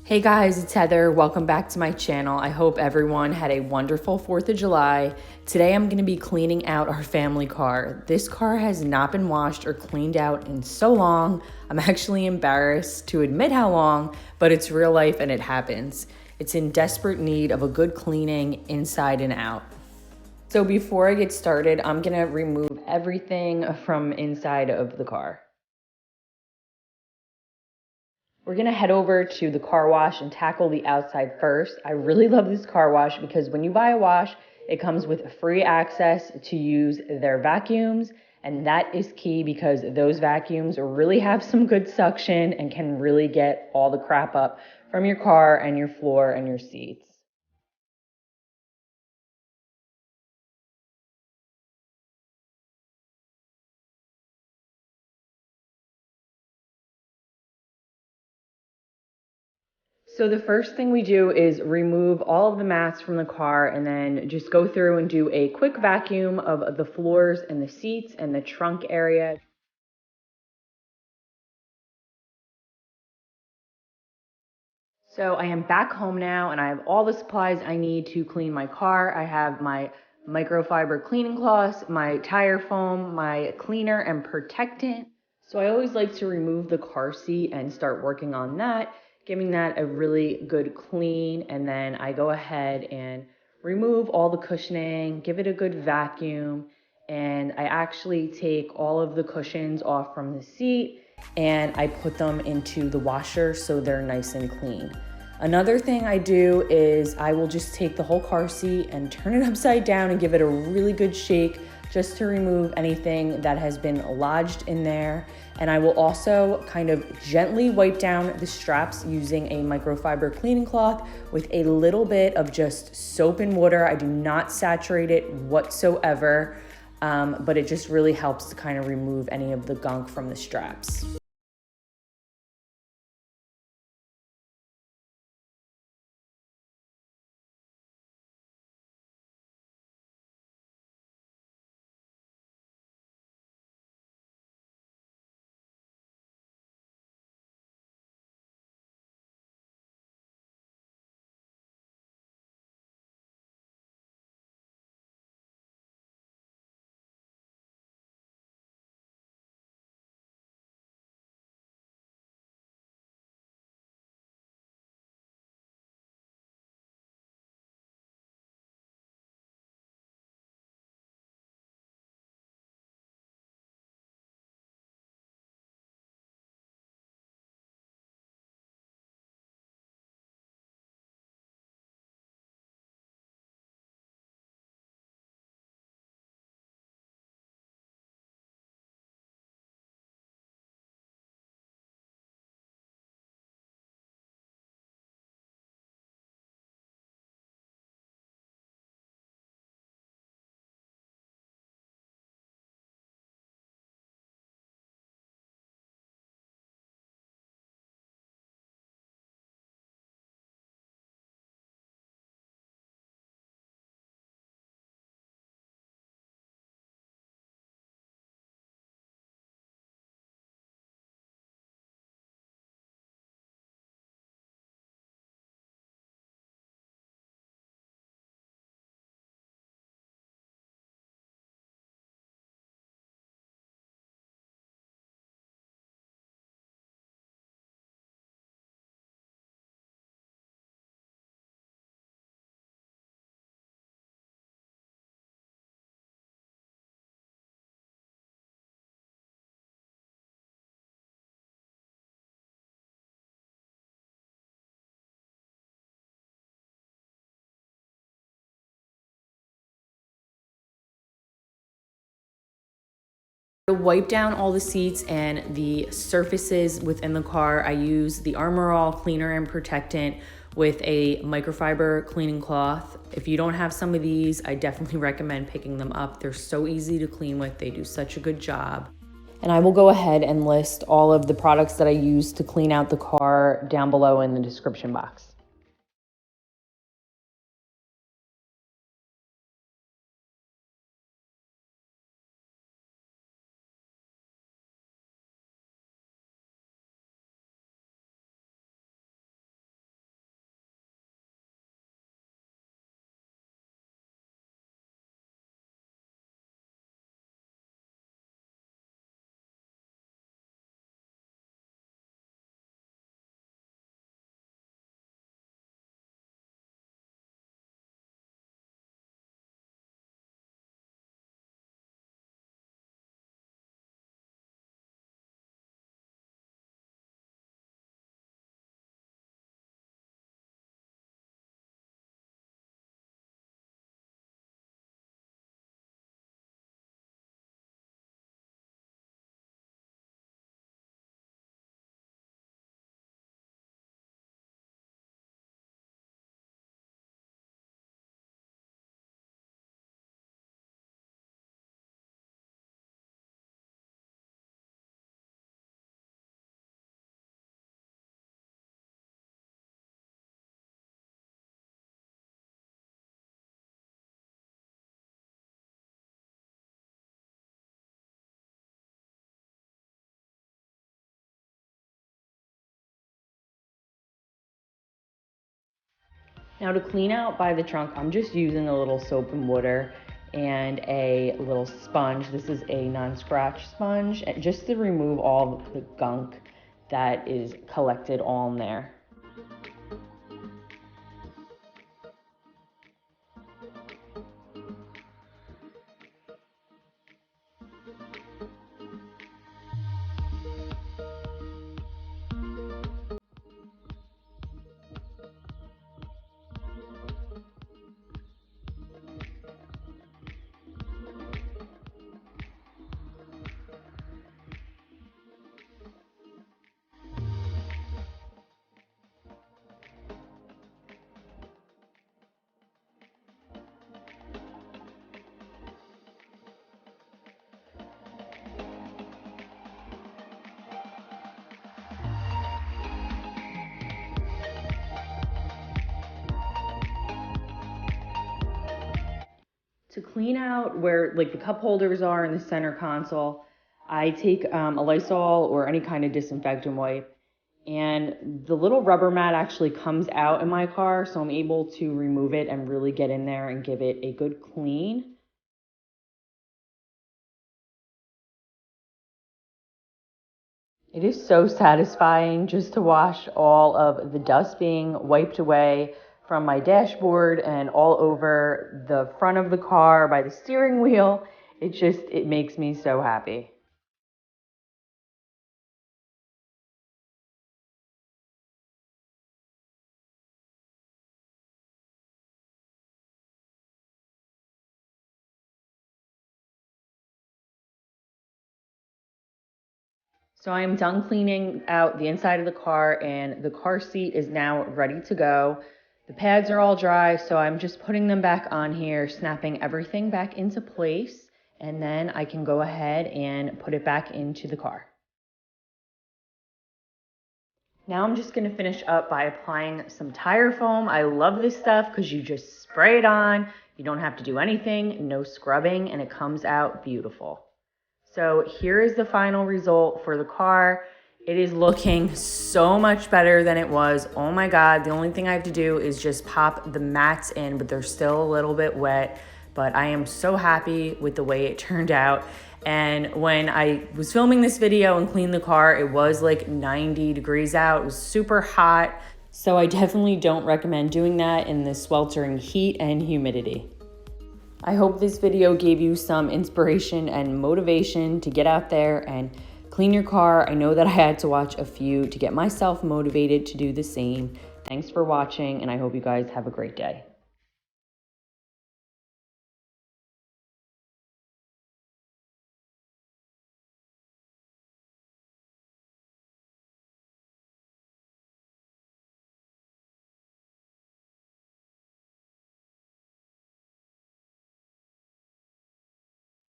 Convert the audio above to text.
Hey guys, it's Heather. Welcome back to my channel. I hope everyone had a wonderful 4th of July. Today I'm going to be cleaning out our family car. This car has not been washed or cleaned out in so long. I'm actually embarrassed to admit how long, but it's real life and it happens. It's in desperate need of a good cleaning inside and out. So before I get started, I'm going to remove everything from inside of the car. We're gonna head over to the car wash and tackle the outside first. I really love this car wash because when you buy a wash, it comes with free access to use their vacuums, and that is key because those vacuums really have some good suction and can really get all the crap up from your car and your floor and your seats. So the first thing we do is remove all of the mats from the car and then just go through and do a quick vacuum of the floors and the seats and the trunk area. So I am back home now and I have all the supplies I need to clean my car. I have my microfiber cleaning cloths, my tire foam, my cleaner and protectant. So I always like to remove the car seat and start working on that, giving that a really good clean. And then I go ahead and remove all the cushioning, give it a good vacuum. And I actually take all of the cushions off from the seat and I put them into the washer so they're nice and clean. Another thing I do is I will just take the whole car seat and turn it upside down and give it a really good shake just to remove anything that has been lodged in there. And I will also kind of gently wipe down the straps using a microfiber cleaning cloth with a little bit of just soap and water. I do not saturate it whatsoever, but it just really helps to kind of remove any of the gunk from the straps. To wipe down all the seats and the surfaces within the car, I use the Armor All cleaner and protectant with a microfiber cleaning cloth. If you don't have some of these, I definitely recommend picking them up. They're so easy to clean with. They do such a good job. And I will go ahead and list all of the products that I use to clean out the car down below in the description box. Now to clean out by the trunk, I'm just using a little soap and water and a little sponge. This is a non-scratch sponge, just to remove all the gunk that is collected on there. To clean out where like the cup holders are in the center console, I take a Lysol or any kind of disinfectant wipe, and the little rubber mat actually comes out in my car, so I'm able to remove it and really get in there and give it a good clean. It is so satisfying just to wash all of the dust being wiped away from my dashboard and all over the front of the car by the steering wheel. It makes me so happy. So I am done cleaning out the inside of the car, and the car seat is now ready to go. The pads are all dry, so I'm just putting them back on here, snapping everything back into place, and then I can go ahead and put it back into the car. Now I'm just gonna finish up by applying some tire foam. I love this stuff because you just spray it on, you don't have to do anything, no scrubbing, and it comes out beautiful. So here is the final result for the car. It is looking so much better than it was. Oh my God, the only thing I have to do is just pop the mats in, but they're still a little bit wet. But I am so happy with the way it turned out. And when I was filming this video and cleaned the car, it was like 90 degrees out. It was super hot. So I definitely don't recommend doing that in the sweltering heat and humidity. I hope this video gave you some inspiration and motivation to get out there and clean your car. I know that I had to watch a few to get myself motivated to do the same. Thanks for watching, and I hope you guys have a great day.